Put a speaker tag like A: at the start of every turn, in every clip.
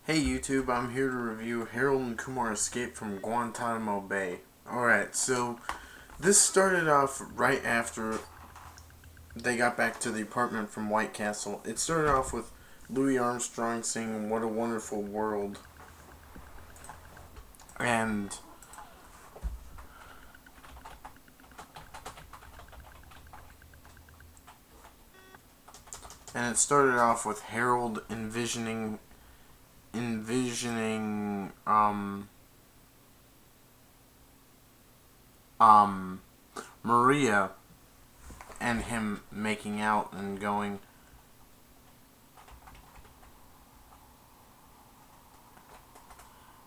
A: Hey YouTube, I'm here to review Harold and Kumar Escape from Guantanamo Bay. Alright, so this started off right after they got back to the apartment from White Castle. It started off with Louis Armstrong singing "What a Wonderful World." And it started off with Harold envisioning Maria and him making out and going,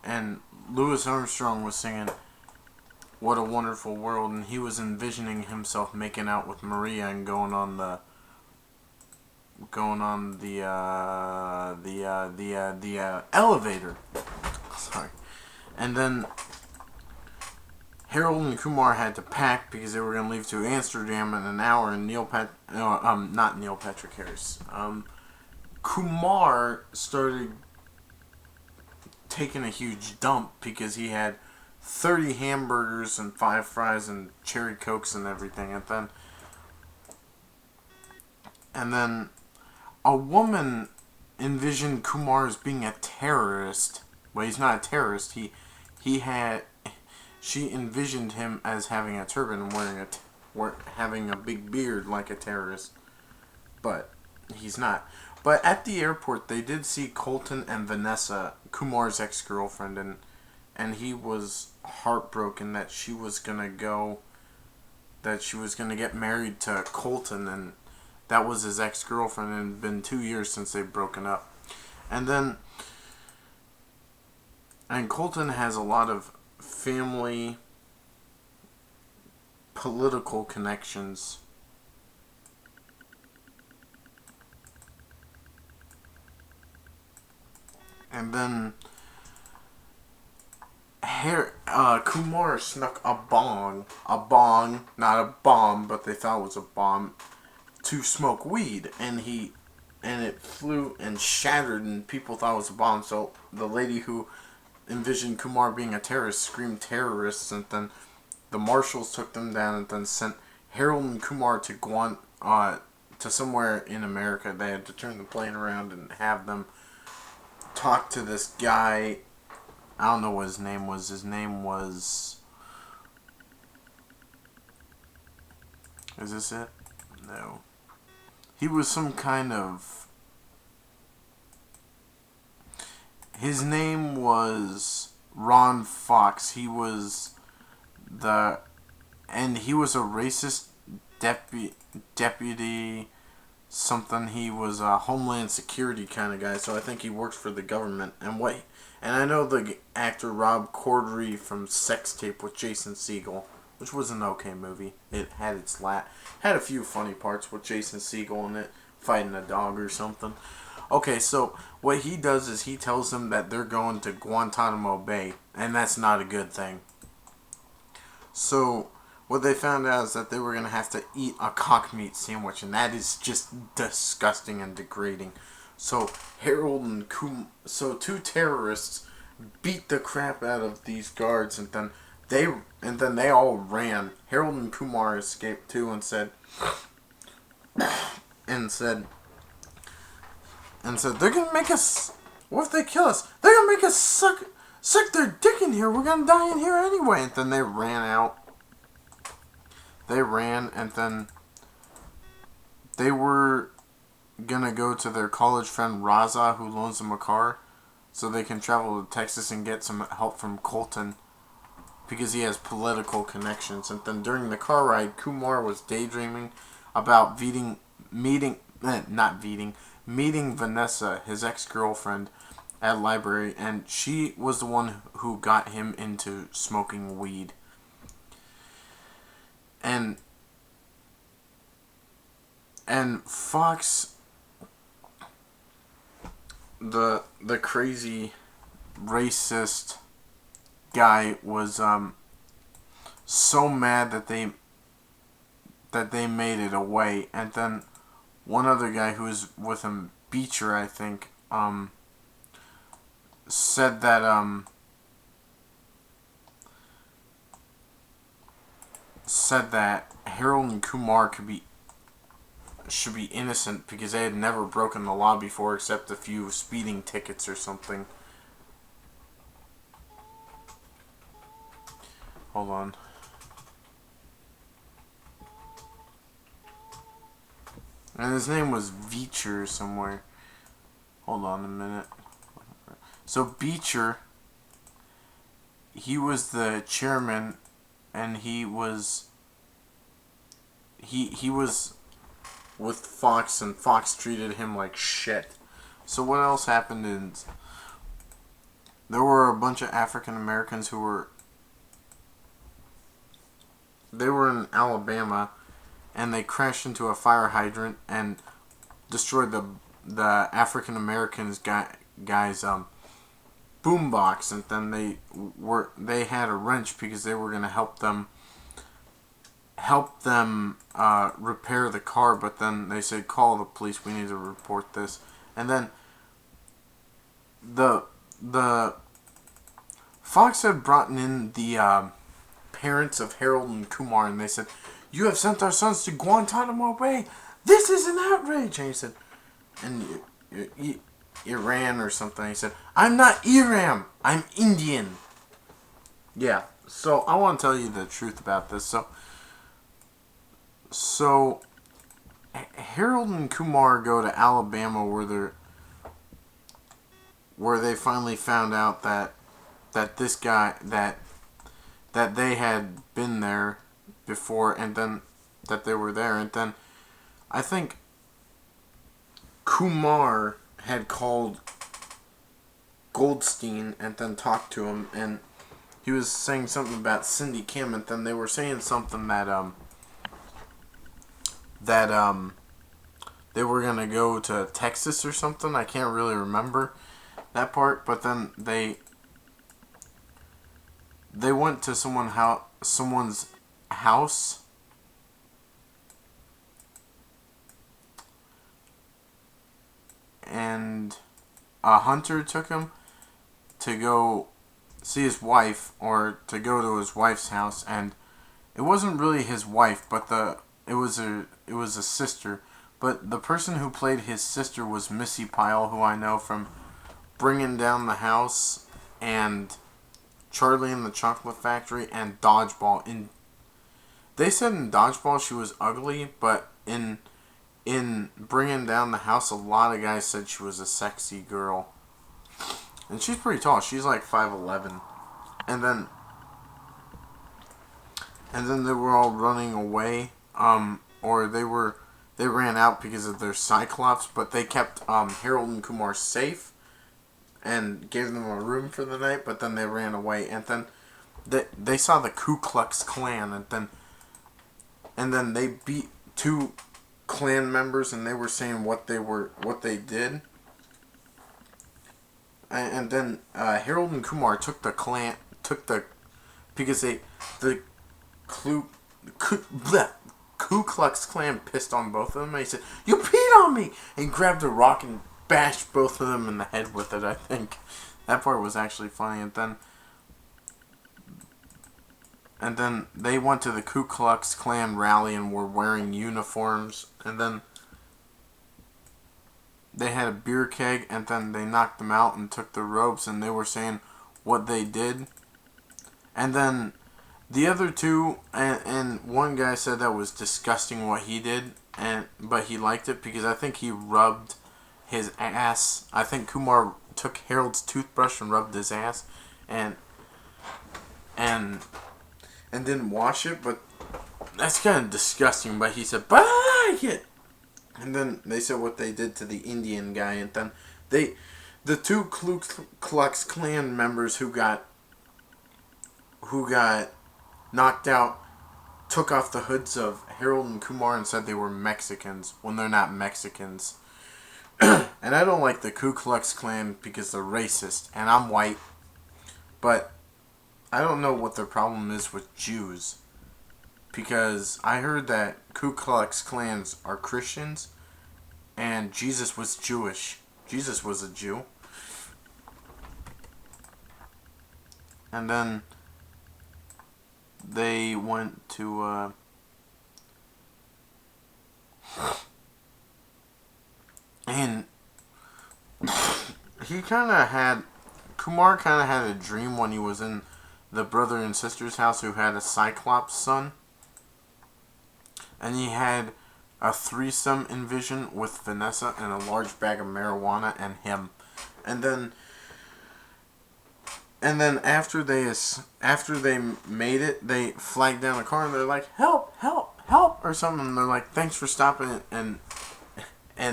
A: and Louis Armstrong was singing "What a Wonderful World," and he was envisioning himself making out with Maria and going on the elevator. Sorry. And then Harold and Kumar had to pack because they were going to leave to Amsterdam in an hour, and not Neil Patrick Harris. Kumar started taking a huge dump because he had 30 hamburgers and 5 fries and cherry cokes and everything. And then a woman envisioned Kumar as being a terrorist. Well, he's not a terrorist. She envisioned him as having a turban and having a big beard like a terrorist. But he's not. But at the airport, they did see Colton and Vanessa, Kumar's ex-girlfriend, and he was heartbroken that she was gonna get married to Colton, and that was his ex-girlfriend, and it had been 2 years since they'd broken up. And Colton has a lot of family political connections. And then Kumar snuck a bong, not a bomb, but they thought it was a bomb, to smoke weed, and it flew and shattered, and people thought it was a bomb. So the lady who envisioned Kumar being a terrorist screamed "terrorists," and then the marshals took them down and then sent Harold and Kumar to somewhere in America. They had to turn the plane around and have them talk to this guy. I don't know what his name was. His name was... Is this it? No. He was some kind of... His name was Ron Fox. He was a racist deputy something. He was a Homeland Security kind of guy, so I think he worked for the government. And I know the actor Rob Corddry from Sex Tape with Jason Segel, which was an okay movie. It had had a few funny parts with Jason Segel in it, fighting a dog or something. Okay, so what he does is he tells them that they're going to Guantanamo Bay, and that's not a good thing. So what they found out is that they were going to have to eat a cock meat sandwich, and that is just disgusting and degrading. So two terrorists beat the crap out of these guards, and then they all ran. Harold and Kumar escaped too, and said they're gonna make us. What if they kill us? They're gonna make us suck their dick in here. We're gonna die in here anyway. And then they ran out. They ran, and then they were gonna go to their college friend Raza, who loans them a car, so they can travel to Texas and get some help from Colton, because he has political connections. And then during the car ride, Kumar was daydreaming about meeting Vanessa, his ex-girlfriend, at a library, and she was the one who got him into smoking weed. And Fox, the crazy racist guy, was so mad that they made it away. And then one other guy who was with him, Beecher, I think, said that Harold and Kumar should be innocent because they had never broken the law before except a few speeding tickets or something. Hold on. And his name was Beecher somewhere. Hold on a minute. So Beecher, he was the chairman, and he was with Fox, and Fox treated him like shit. So what else happened is there were a bunch of African Americans who were in Alabama, and they crashed into a fire hydrant and destroyed the African Americans guys boombox, and then they had a wrench because they were gonna help them repair the car, but then they said, call the police, we need to report this. And then the Fox had brought in the parents of Harold and Kumar, and they said, you have sent our sons to Guantanamo Bay, this is an outrage. And he said, and Iran or something, he said, I'm not Iran, I'm Indian. Yeah, so I want to tell you the truth about this. So Harold and Kumar go to Alabama where they finally found out that this guy that they had been there before, and then that they were there, and then I think Kumar had called Goldstein and then talked to him, and he was saying something about Cindy Kim, and then they were saying something that they were gonna go to Texas or something. I can't really remember that part, but then they went to someone's house, and a hunter took him to go see his wife, or to go to his wife's house, and it wasn't really his wife, but it was a sister. But the person who played his sister was Missy Pyle, who I know from Bringing Down the House and Charlie and the Chocolate Factory and Dodgeball. They said in Dodgeball she was ugly, but in Bringing Down the House, a lot of guys said she was a sexy girl. And she's pretty tall. She's like 5'11". And then they were all running away, or they ran out because of their Cyclops, but they kept Harold and Kumar safe and gave them a room for the night, but then they ran away, and then they saw the Ku Klux Klan, and then they beat two Klan members, and they were saying what they did. And then Harold and Kumar because the Ku Klux Klan pissed on both of them, and he said, you peed on me! And he grabbed a rock and bashed both of them in the head with it, I think. That part was actually funny. And then they went to the Ku Klux Klan rally and were wearing uniforms, and then they had a beer keg, and then they knocked them out and took the ropes, and they were saying what they did. And then the other two, and one guy said that was disgusting what he did, but he liked it because I think he rubbed his ass. I think Kumar took Harold's toothbrush and rubbed his ass, and didn't wash it, but that's kind of disgusting. But he said, but I like it. And then they said what they did to the Indian guy, and then the two Ku Klux Klan members who got knocked out took off the hoods of Harold and Kumar and said they were Mexicans when they're not Mexicans. And I don't like the Ku Klux Klan because they're racist, and I'm white, but I don't know what their problem is with Jews, because I heard that Ku Klux Klans are Christians, and Jesus was Jewish. Jesus was a Jew. And then they went to and Kumar kind of had a dream when he was in the brother and sister's house who had a Cyclops son. And he had a threesome in vision with Vanessa and a large bag of marijuana and him. And then after they made it, they flagged down a car and they're like, "Help, help, help," or something. And they're like, "Thanks for stopping it." And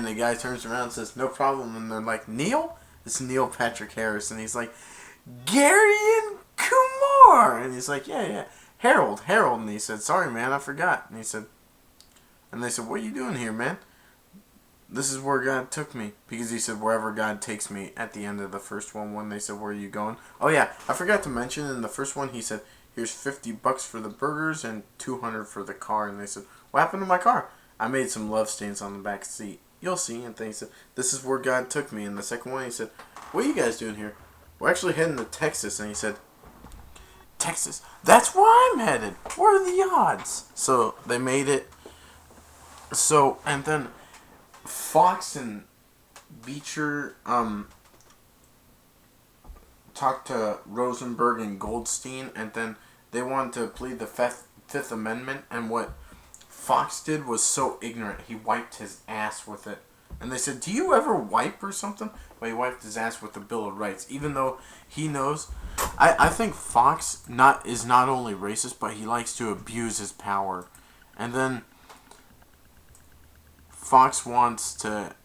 A: the guy turns around and says, "No problem." And they're like, "Neil?" It's Neil Patrick Harris. And he's like, "Gary and Kumar." And he's like, "Yeah. Harold." And he said, "Sorry, man, I forgot." And they said, "What are you doing here, man?" "This is where God took me." Because he said, "Wherever God takes me," at the end of the first one when they said, "Where are you going?" Oh yeah, I forgot to mention in the first one he said, "Here's $50 for the burgers and $200 for the car." And they said, "What happened to my car?" "I made some love stains on the back seat. You'll see." And then he said, "This is where God took me." In the second one he said, "What are you guys doing here?" "We're actually heading to Texas." And he said, "Texas? That's where I'm headed. What are the odds?" So they made it. So, and then Fox and Beecher talked to Rosenberg and Goldstein, and then they wanted to plead the Fifth Amendment, and what Fox did was so ignorant, he wiped his ass with it. And they said, "Do you ever wipe or something?" Well, he wiped his ass with the Bill of Rights, even though he knows. I think Fox is not only racist, but he likes to abuse his power. And then Fox wants to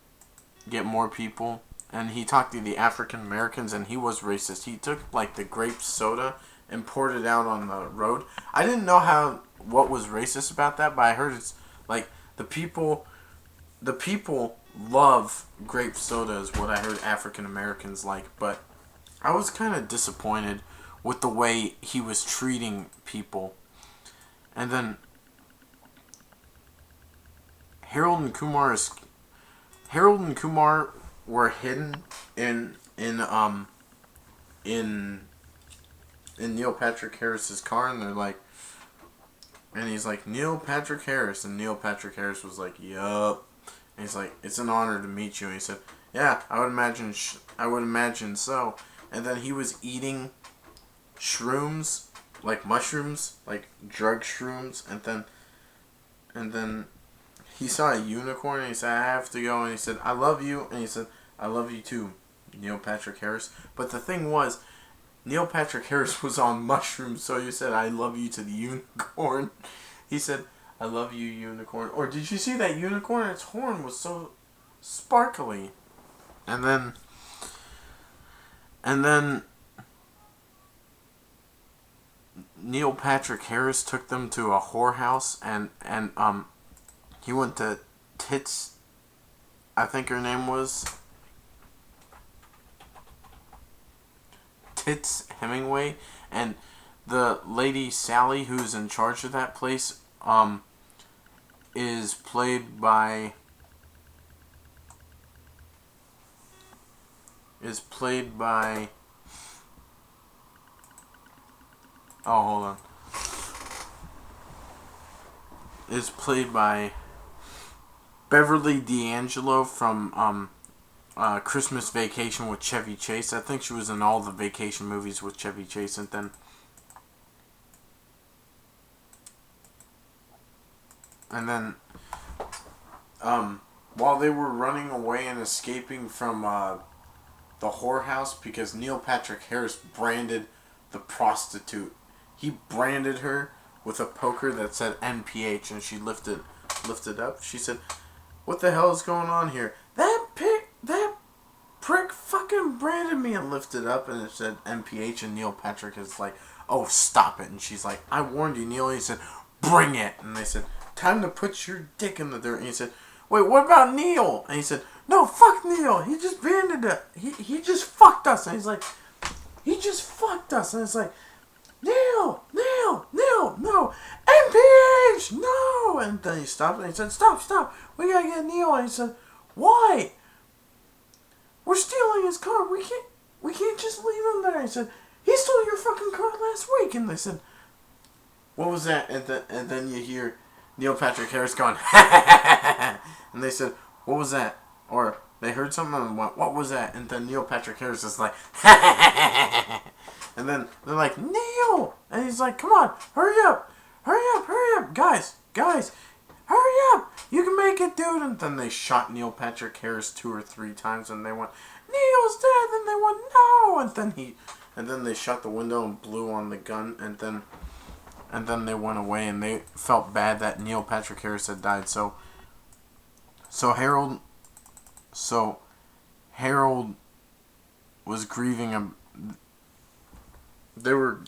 A: get more people, and he talked to the African Americans, and he was racist. He took like the grape soda and poured it out on the road. I didn't know what was racist about that, but I heard it's like the people love grape soda is what I heard African Americans like. But I was kind of disappointed with the way he was treating people. And then Harold and Kumar were hidden in Neil Patrick Harris's car, and they're like, and he's like, "Neil Patrick Harris," and Neil Patrick Harris was like, "Yup." And he's like, "It's an honor to meet you." And he said, "Yeah, I would imagine so." And then he was eating shrooms, like mushrooms, like drug shrooms, and then he saw a unicorn, and he said, "I have to go." And he said, "I love you." And he said, "I love you too, Neil Patrick Harris." But the thing was, Neil Patrick Harris was on mushrooms, so he said, "I love you" to the unicorn. He said, "I love you, unicorn." Or did you see that unicorn? Its horn was so sparkly. And then Neil Patrick Harris took them to a whorehouse, and he went to Tits, I think her name was Tits Hemingway, and the lady Sally who's in charge of that place is played by oh, hold on. Is played by Beverly D'Angelo from Christmas Vacation with Chevy Chase. I think she was in all the vacation movies with Chevy Chase. And then while they were running away and escaping from the whorehouse, because Neil Patrick Harris branded the prostitute. He branded her with a poker that said NPH, and she lifted up. She said, "What the hell is going on here? That prick fucking branded me," and lifted up, and it said NPH, and Neil Patrick is like, "Oh, stop it." And she's like, "I warned you, Neil." And he said, "Bring it." And they said, "Time to put your dick in the dirt." And he said, "Wait, what about Neil?" And he said, "No, fuck Neil. He just branded it. He just fucked us." And he's like, "He just fucked us." And it's like, Neil, no, NPH, no. And then he stopped and he said, Stop. We gotta get Neil." And he said, "Why? We're stealing his car. We can't just leave him there." And he said, "He stole your fucking car last week. And they said, what was that? And then you hear Neil Patrick Harris going, and they said, what was that? Or they heard something and went, what was that? And then Neil Patrick Harris is like, and then they're like, Neil! And he's like, come on, hurry up, guys, hurry up, you can make it, dude. And then they shot Neil Patrick Harris 2 or 3 times, and they went, Neil's dead. And they went, no. And then they shut the window and blew on the gun, and then they went away, and they felt bad that Neil Patrick Harris had died. So Harold was grieving. They were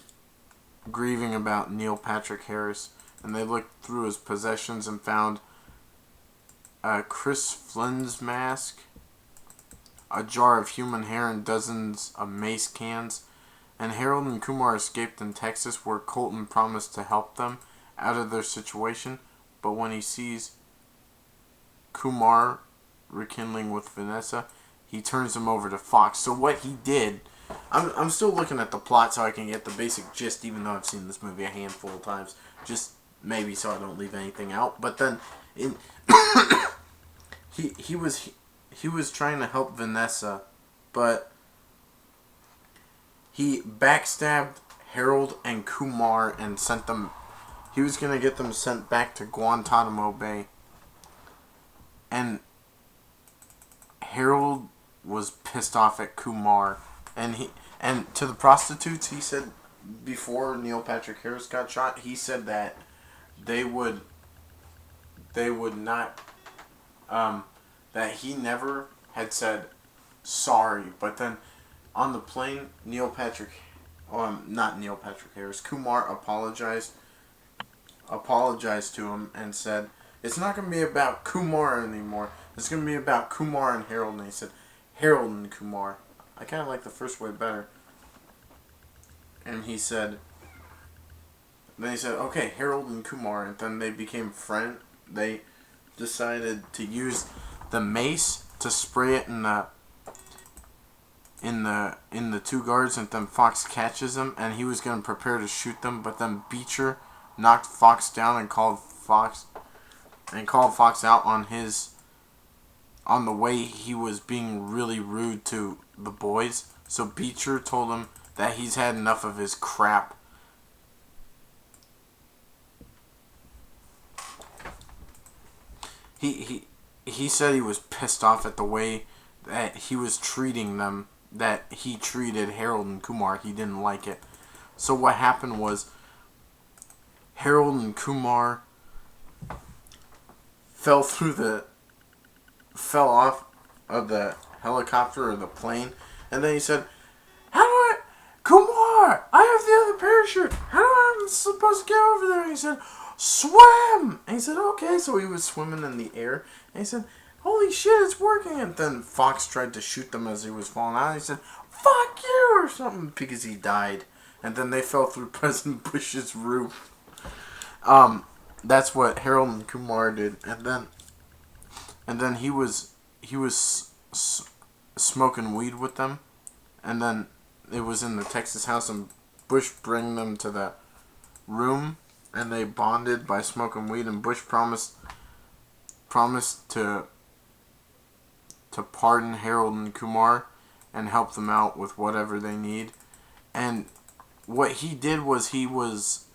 A: grieving about Neil Patrick Harris, and they looked through his possessions and found Chris Flynn's mask, a jar of human hair, and dozens of mace cans. And Harold and Kumar escaped in Texas, where Colton promised to help them out of their situation. But when he sees Kumar rekindling with Vanessa, he turns him over to Fox. So what he did, I'm still looking at the plot so I can get the basic gist, even though I've seen this movie a handful of times, just maybe so I don't leave anything out. But then he was trying to help Vanessa, but he backstabbed Harold and Kumar and sent them. He was gonna get them sent back to Guantanamo Bay. And Harold was pissed off at Kumar, and to the prostitutes, he said before Neil Patrick Harris got shot, he said that they would not, that he never had said sorry. But then on the plane, not Neil Patrick Harris, Kumar apologized to him and said, it's not going to be about Kumar anymore. It's going to be about Kumar and Harold. And he said, Harold and Kumar. I kind of like the first way better. And he said, okay, Harold and Kumar. And then they became friends. They decided to use the mace to spray it in the 2 guards, and then Fox catches him, and he was going to prepare to shoot them, but then Beecher knocked Fox down and called Fox out on the way he was being really rude to the boys. So Beecher told him that he's had enough of his crap. He said he was pissed off at the way that he was treating them, that he treated Harold and Kumar. He didn't like it. So what happened was Harold and Kumar fell off of the helicopter or the plane, and then he said, Kumar, I have the other parachute. How am I supposed to get over there? And he said, swim! And he said, okay. So he was swimming in the air, and he said, holy shit, it's working. And then Fox tried to shoot them as he was falling out. He said, fuck you, or something, because he died. And then they fell through President Bush's roof. That's what Harold and Kumar did. And then he was smoking weed with them. And then it was in the Texas house, and Bush bring them to the room, and they bonded by smoking weed. And Bush promised to pardon Harold and Kumar and help them out with whatever they need. And what he did was he was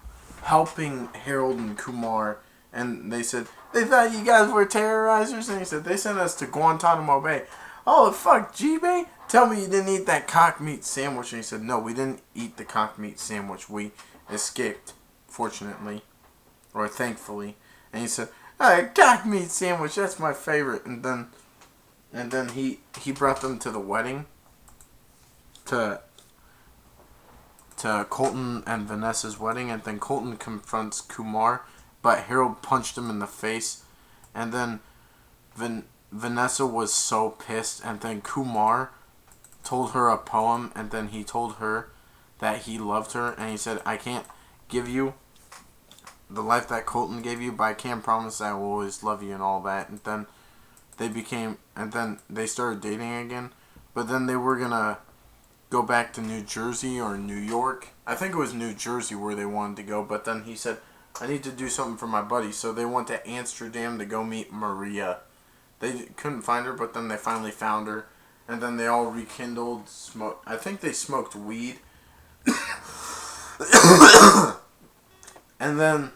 A: helping Harold and Kumar, and they said, they thought you guys were terrorizers, and he said, they sent us to Guantanamo Bay. Oh, fuck, G-Bay? Tell me you didn't eat that cock meat sandwich. And he said, no, we didn't eat the cock meat sandwich. We escaped, fortunately, or thankfully. And he said, cock meat sandwich, that's my favorite. And then he brought them to the wedding, to Colton and Vanessa's wedding, and then Colton confronts Kumar, but Harold punched him in the face, and then Vanessa was so pissed, and then Kumar told her a poem, and then he told her that he loved her, and he said, I can't give you the life that Colton gave you, but I can promise that I will always love you and all that. And then they started dating again, but then they were gonna go back to New Jersey or New York. I think it was New Jersey where they wanted to go, but then he said, I need to do something for my buddy. So they went to Amsterdam to go meet Maria. They couldn't find her, but then they finally found her. And then they all rekindled. I think they smoked weed. And then,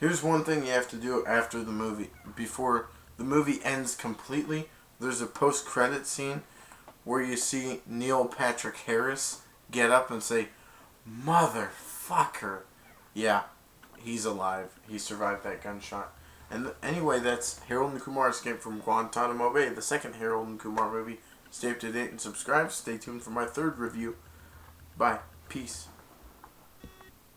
A: here's one thing you have to do after the movie. Before the movie ends completely, there's a post-credit scene where you see Neil Patrick Harris get up and say, "Motherfucker." Yeah, he's alive. He survived that gunshot. And anyway, that's Harold and Kumar Escape from Guantanamo Bay, the second Harold and Kumar movie. Stay up to date and subscribe. Stay tuned for my third review. Bye. Peace.